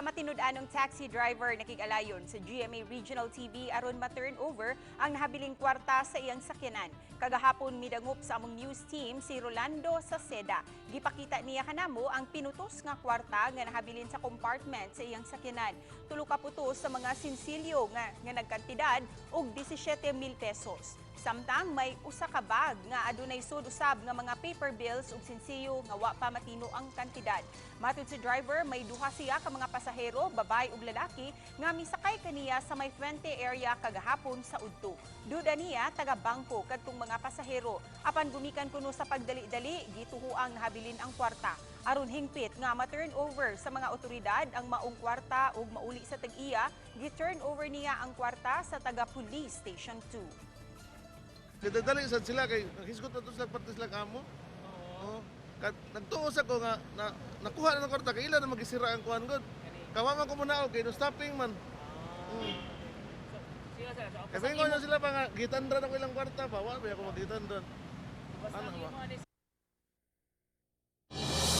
matinud-anong taxi driver nakig-alayon sa GMA Regional TV aron ma-turnover ang nahabiling kwarta sa iyang sakyanan. Kagahapon midangup sa among news team si Rolando Saceda. Gipakita niya kanamo ang pinutos nga kwarta nga nahabilin sa compartment sa iyang sakyanan. Tulo ka putos sa mga sinsilyo nga nagkantidad og 17,000 pesos. Samtang may usa ka bag nga adunay sud usab nga mga paper bills ug sinsiyo nga wa pa matino ang kantidad. Matud si driver, may duha siya ka mga pasahero, babay ug lalaki nga misakay kaniya sa may Fuente area kagahapon sa udto. Duda niya taga bangko kadtong mga pasahero. Apan gumikan kuno sa pagdali-dali, gituhuang nahabilin ang kwarta. Aron hingpit nga ma-turnover sa mga otoridad ang maong kwarta ug mauli sa tag-iya, gi-turnover niya ang kwarta sa taga Police Station 2. Kadadali sad sila kay hisgot na to sila parte sila kamo. Oo. Nagtuos ako nga nakuha na ng kwarta kay ila na magisira ang kuan gud. Kawa man ko muna og kay no stopping man. Kasi ko na sila pa nga gitandran ako ilang kwarta pa, wa ba ako magitandran. Ano ba?